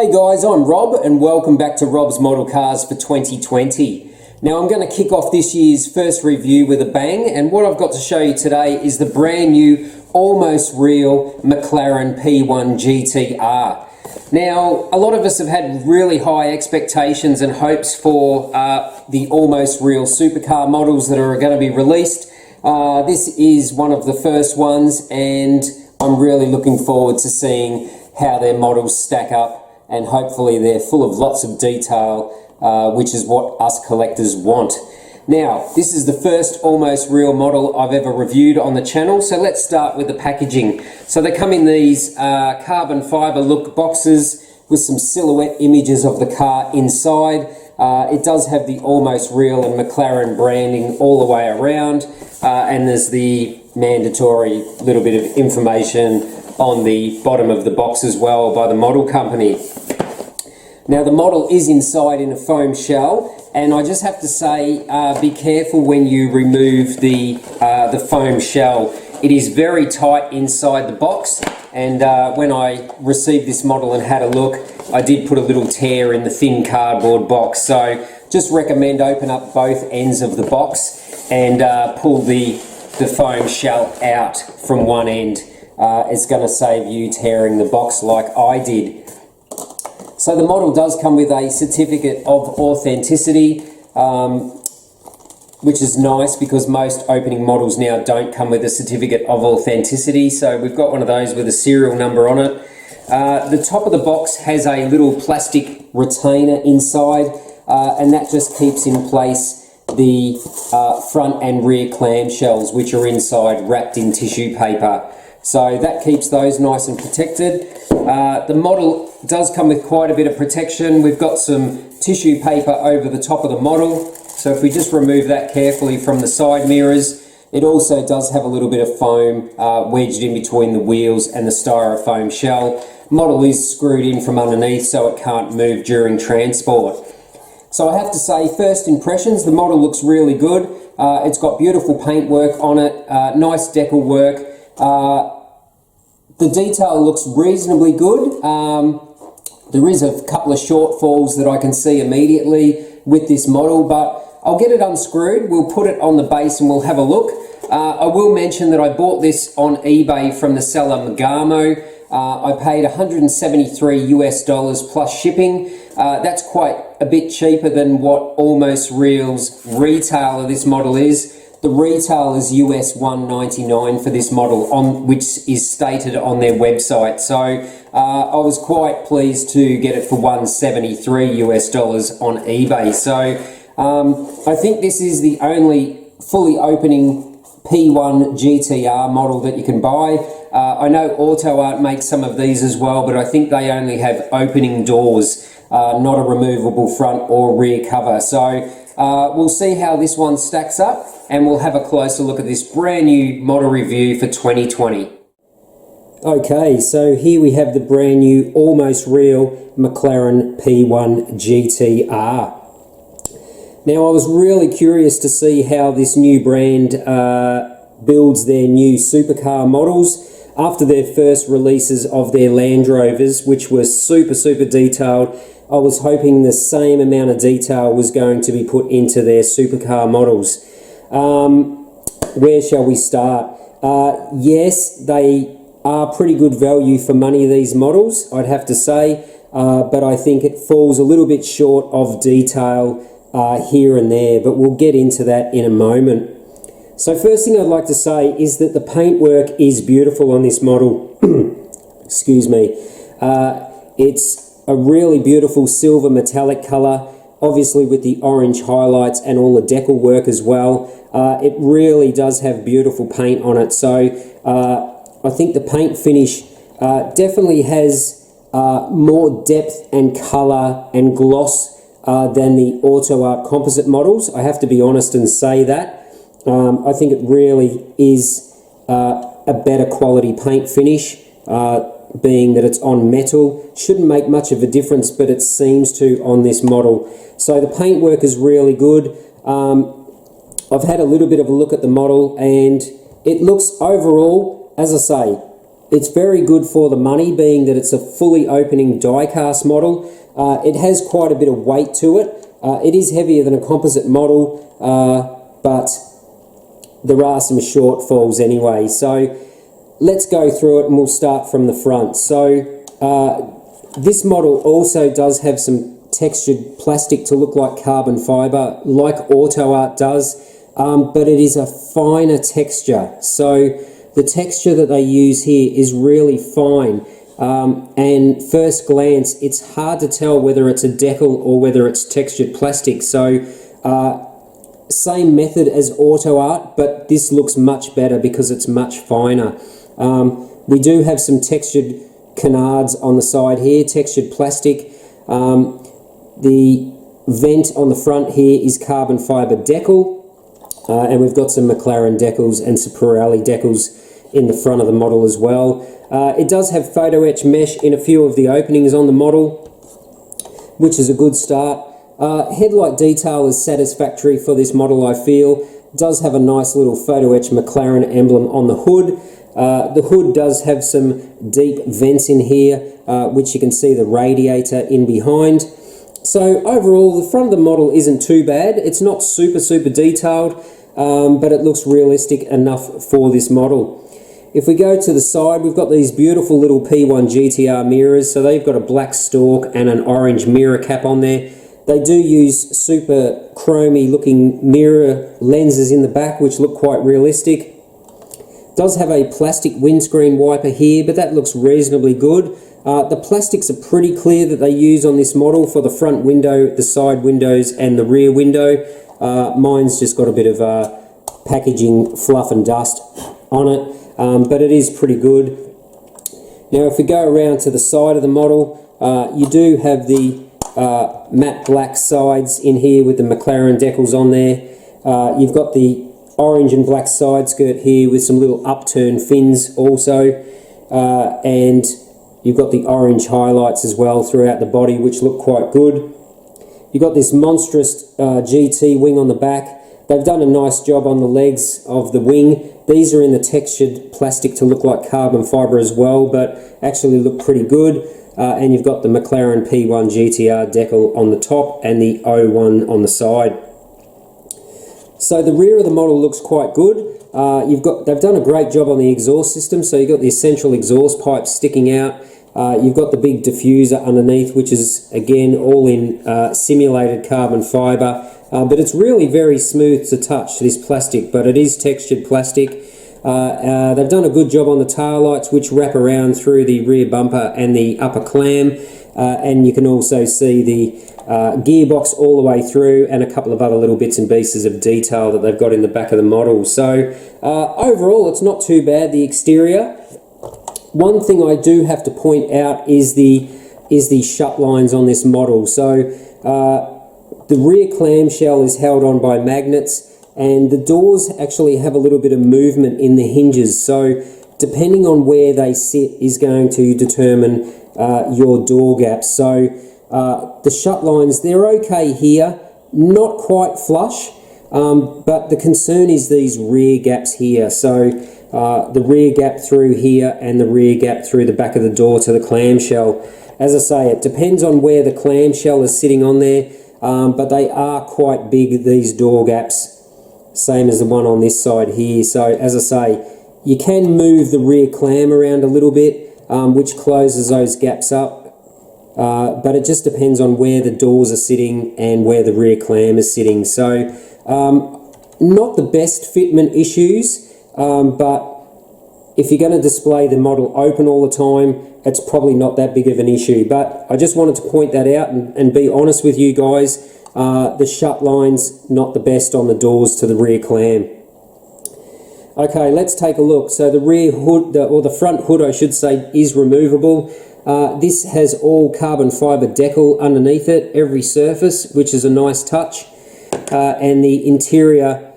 Hey guys, I'm Rob and welcome back to Rob's Model Cars for 2020. Now I'm going to kick off this year's first review with a bang, and what I've got to show you today is the brand new, almost real McLaren P1 GTR. Now, a lot of us have had really high expectations and hopes for the almost real supercar models that are going to be released. This is one of the first ones, and I'm really looking forward to seeing how their models stack up, and hopefully they're full of lots of detail, which is what us collectors want. Now, this is the first almost real model I've ever reviewed on the channel, so let's start with the packaging. So they come in these carbon fibre look boxes with some silhouette images of the car inside. It does have the almost real and McLaren branding all the way around, and there's the mandatory little bit of information on the bottom of the box as well by the model company. Now the model is inside in a foam shell, and I just have to say be careful when you remove the foam shell. It is very tight inside the box, and when I received this model and had a look, I did put a little tear in the thin cardboard box. So just recommend open up both ends of the box and pull the foam shell out from one end. It's going to save you tearing the box like I did. So the model does come with a certificate of authenticity, which is nice because most opening models now don't come with a certificate of authenticity. So we've got one of those with a serial number on it. The top of the box has a little plastic retainer inside, and that just keeps in place the front and rear clamshells, which are inside wrapped in tissue paper. So that keeps those nice and protected. The model does come with quite a bit of protection. We've got some tissue paper over the top of the model. So if we just remove that carefully from the side mirrors, it also does have a little bit of foam wedged in between the wheels and the styrofoam shell. Model is screwed in from underneath so it can't move during transport. So I have to say, first impressions, the model looks really good. It's got beautiful paintwork on it, nice decal work. The detail looks reasonably good. There is a couple of shortfalls that I can see immediately with this model, but I'll get it unscrewed. We'll put it on the base and we'll have a look. I will mention that I bought this on eBay from the seller Magamo. I paid $173 US plus shipping. That's quite a bit cheaper than what Almost Real's retail of this model is. The retail is US $199 for this model, which is stated on their website. So I was quite pleased to get it for $173 US on eBay. So I think this is the only fully opening P1 GTR model that you can buy. I know Auto Art makes some of these as well, but I think they only have opening doors, not a removable front or rear cover. So we'll see how this one stacks up, and we'll have a closer look at this brand new model review for 2020. Okay, so here we have the brand new almost real McLaren P1 GTR. Now I was really curious to see how this new brand builds their new supercar models after their first releases of their Land Rovers, which were super detailed. I was hoping the same amount of detail was going to be put into their supercar models. Where shall we start? Yes, they are pretty good value for money, these models, I'd have to say, but I think it falls a little bit short of detail here and there, but we'll get into that in a moment. So first thing I'd like to say is that the paintwork is beautiful on this model. Excuse me. It's a really beautiful silver metallic colour, obviously with the orange highlights and all the decal work as well. It really does have beautiful paint on it. So I think the paint finish definitely has more depth and colour and gloss than the Auto Art composite models. I have to be honest and say that. I think it really is a better quality paint finish, being that it's on metal. Shouldn't make much of a difference, but it seems to on this model. So the paintwork is really good. I've had a little bit of a look at the model, and it looks overall, as I say, It's very good for the money, being that it's a fully opening die-cast model. It has quite a bit of weight to it. It is heavier than a composite model, but there are some shortfalls anyway. So let's go through it, and we'll start from the front. So this model also does have some textured plastic to look like carbon fibre, like Auto Art does, but it is a finer texture. So the texture that they use here is really fine, and first glance it's hard to tell whether it's a decal or whether it's textured plastic. So same method as Auto Art, but this looks much better because it's much finer. We do have some textured canards on the side here, textured plastic. The vent on the front here is carbon fibre decal. And we've got some McLaren decals and some Pirelli decals in the front of the model as well. It does have photo etch mesh in a few of the openings on the model, which is a good start. Headlight detail is satisfactory for this model, I feel. It does have a nice little photo etch McLaren emblem on the hood. The hood does have some deep vents in here, which you can see the radiator in behind. So overall, the front of the model isn't too bad. It's not super detailed, but it looks realistic enough for this model. If we go to the side, we've got these beautiful little P1 GTR mirrors. So they've got a black stalk and an orange mirror cap on there. They do use super chromy looking mirror lenses in the back, which look quite realistic. Does have a plastic windscreen wiper here, but that looks reasonably good. The plastics are pretty clear that they use on this model for the front window, the side windows and the rear window. Mine's just got a bit of packaging fluff and dust on it, but it is pretty good. Now if we go around to the side of the model, you do have the matte black sides in here with the McLaren decals on there. You've got the orange and black side skirt here with some little upturned fins also, and you've got the orange highlights as well throughout the body, which look quite good. You've got this monstrous GT wing on the back. They've done a nice job on the legs of the wing. These are in the textured plastic to look like carbon fibre as well, but actually look pretty good. And you've got the McLaren P1 GTR decal on the top and the O1 on the side. So the rear of the model looks quite good. They've done a great job on the exhaust system. So you've got the central exhaust pipe sticking out. You've got the big diffuser underneath, which is again all in simulated carbon fibre. But it's really very smooth to touch, this plastic, but it is textured plastic. They've done a good job on the tail lights, which wrap around through the rear bumper and the upper clam. And you can also see the gearbox all the way through, and a couple of other little bits and pieces of detail that they've got in the back of the model. So overall, it's not too bad, the exterior. One thing I do have to point out is the shut lines on this model. So the rear clamshell is held on by magnets, and the doors actually have a little bit of movement in the hinges. So depending on where they sit is going to determine your door gaps. So the shut lines, they're okay here, not quite flush, but the concern is these rear gaps here. So the rear gap through here and the rear gap through the back of the door to the clamshell. As I say, it depends on where the clamshell is sitting on there, but they are quite big, these door gaps, same as the one on this side here. So as I say, you can move the rear clam around a little bit, which closes those gaps up, but it just depends on where the doors are sitting and where the rear clam is sitting. So not the best fitment issues, but if you're going to display the model open all the time, it's probably not that big of an issue. But I just wanted to point that out and be honest with you guys. The shut line's not the best on the doors to the rear clam. Okay, let's take a look. So the rear hood, or the front hood I should say, is removable. This has all carbon fibre decal underneath it, every surface, which is a nice touch. And the interior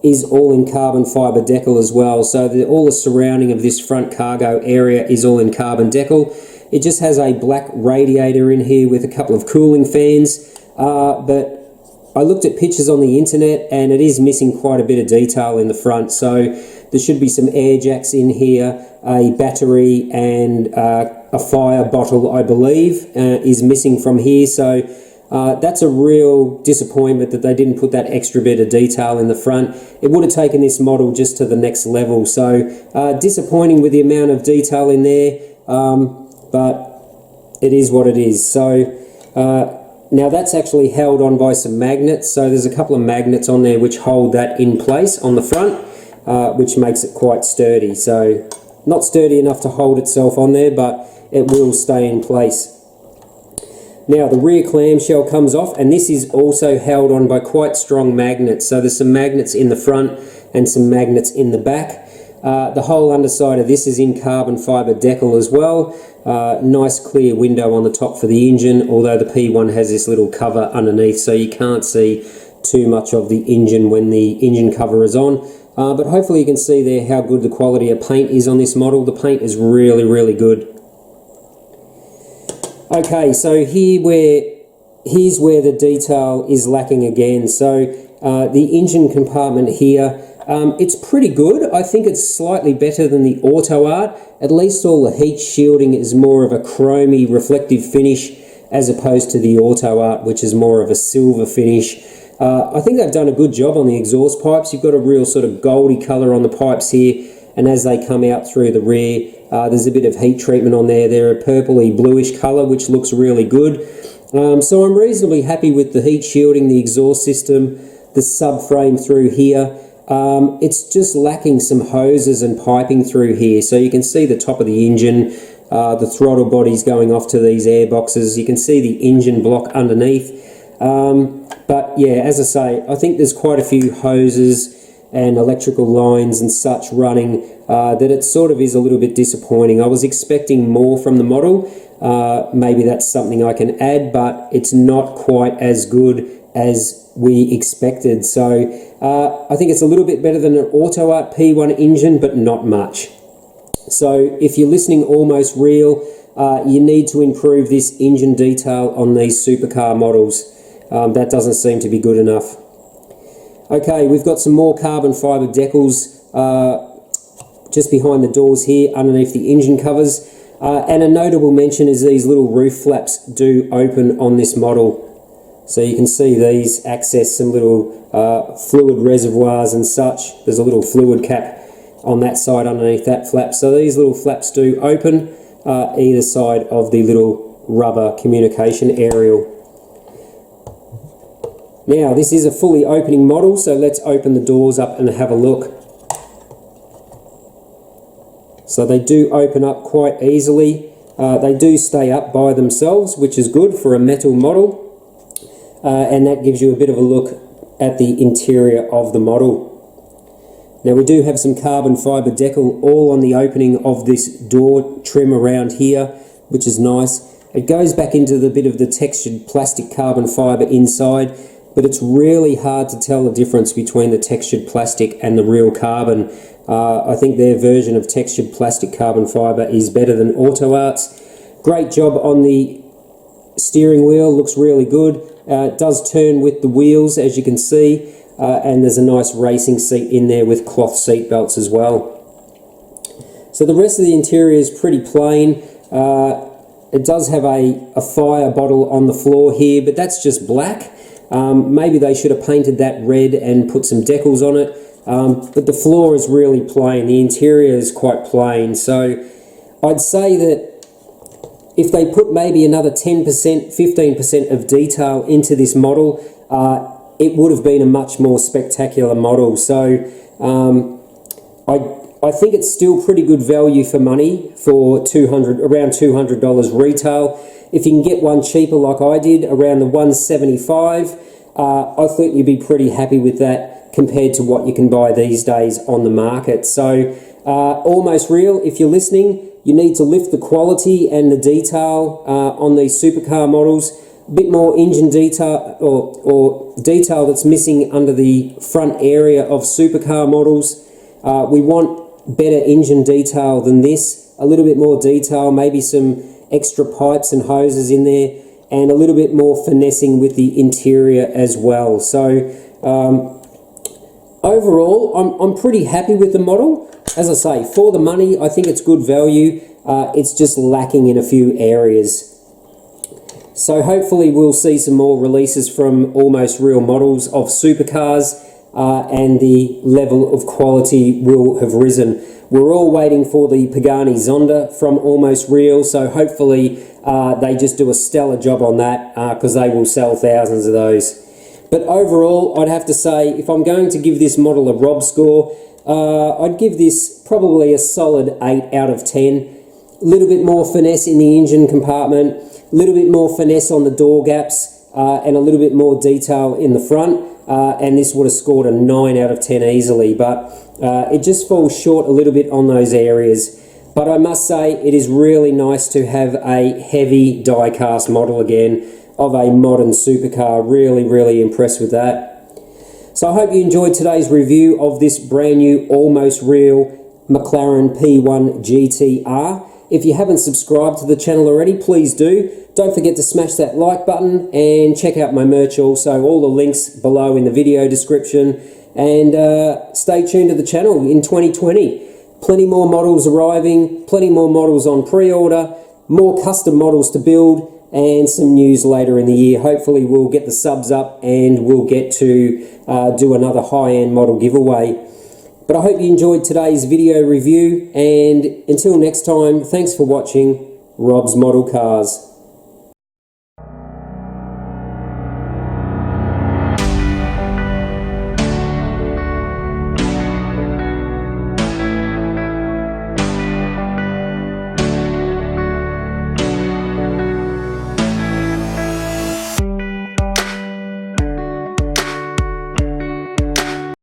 is all in carbon fibre decal as well. So all the surrounding of this front cargo area is all in carbon decal. It just has a black radiator in here with a couple of cooling fans. But I looked at pictures on the internet and it is missing quite a bit of detail in the front. So there should be some air jacks in here, a battery and a fire bottle, I believe, is missing from here. So that's a real disappointment that they didn't put that extra bit of detail in the front. It would have taken this model just to the next level. So disappointing with the amount of detail in there, but it is what it is. So now that's actually held on by some magnets. So there's a couple of magnets on there which hold that in place on the front, which makes it quite sturdy. So not sturdy enough to hold itself on there, but it will stay in place. Now the rear clamshell comes off, and this is also held on by quite strong magnets. So there's some magnets in the front and some magnets in the back. The whole underside of this is in carbon fibre decal as well. Nice clear window on the top for the engine, although the P1 has this little cover underneath, so you can't see too much of the engine when the engine cover is on. But hopefully you can see there how good the quality of paint is on this model. The paint is really, really good. Okay, so here's where the detail is lacking again. So the engine compartment here, it's pretty good. I think it's slightly better than the Auto Art. At least all the heat shielding is more of a chromy reflective finish as opposed to the Auto Art, which is more of a silver finish. I think they've done a good job on the exhaust pipes. You've got a real sort of goldy colour on the pipes here, and as they come out through the rear, there's a bit of heat treatment on there. They're a purpley bluish colour, which looks really good. So I'm reasonably happy with the heat shielding, the exhaust system, the subframe through here. It's just lacking some hoses and piping through here. So you can see the top of the engine, the throttle body's going off to these air boxes. You can see the engine block underneath. But yeah, as I say, I think there's quite a few hoses and electrical lines and such running that it sort of is a little bit disappointing. I was expecting more from the model. Maybe that's something I can add, but it's not quite as good as we expected. So I think it's a little bit better than an Auto Art P1 engine, but not much. So if you're listening Almost Real, you need to improve this engine detail on these supercar models. That doesn't seem to be good enough. Okay, we've got some more carbon fibre decals just behind the doors here, underneath the engine covers. And a notable mention is these little roof flaps do open on this model. So you can see these access some little fluid reservoirs and such. There's a little fluid cap on that side underneath that flap. So these little flaps do open either side of the little rubber communication aerial. Now this is a fully opening model, so let's open the doors up and have a look. So they do open up quite easily. They do stay up by themselves, which is good for a metal model. And that gives you a bit of a look at the interior of the model. Now we do have some carbon fibre decal all on the opening of this door trim around here, which is nice. It goes back into the bit of the textured plastic carbon fibre inside, but it's really hard to tell the difference between the textured plastic and the real carbon. I think their version of textured plastic carbon fibre is better than Auto Art's. Great job on the steering wheel, looks really good. It does turn with the wheels, as you can see, and there's a nice racing seat in there with cloth seat belts as well. So the rest of the interior is pretty plain. It does have a fire bottle on the floor here, but that's just black. Maybe they should have painted that red and put some decals on it, but the floor is really plain. The interior is quite plain, so I'd say that if they put maybe another 10%, 15% of detail into this model, it would have been a much more spectacular model. So I think it's still pretty good value for money for around $200 retail. If you can get one cheaper like I did, around the $175, I think you'd be pretty happy with that compared to what you can buy these days on the market. So Almost Real, if you're listening, you need to lift the quality and the detail on these supercar models. A bit more engine detail or detail that's missing under the front area of supercar models. We want better engine detail than this. A little bit more detail, maybe some extra pipes and hoses in there, and a little bit more finessing with the interior as well. So overall, I'm pretty happy with the model. as I say, for the money, I think it's good value. It's just lacking in a few areas. So hopefully we'll see some more releases from Almost Real models of supercars, and the level of quality will have risen. We're all waiting for the Pagani Zonda from Almost Real, so hopefully they just do a stellar job on that, because they will sell thousands of those. But overall, I'd have to say, if I'm going to give this model a Rob score, I'd give this probably a solid 8 out of 10. A little bit more finesse in the engine compartment, a little bit more finesse on the door gaps, and a little bit more detail in the front, and this would have scored a 9 out of 10 easily, but it just falls short a little bit on those areas. But I must say, it is really nice to have a heavy die-cast model again of a modern supercar. Really impressed with that. So I hope you enjoyed today's review of this brand new Almost Real McLaren P1 GTR. If you haven't subscribed to the channel already, please do. Don't forget to smash that like button and check out my merch also. All the links below in the video description. And stay tuned to the channel in 2020. Plenty more models arriving, plenty more models on pre-order, more custom models to build, and some news later in the year. Hopefully we'll get the subs up and we'll get to do another high-end model giveaway. But I hope you enjoyed today's video review, and until next time, thanks for watching Rob's Model Cars.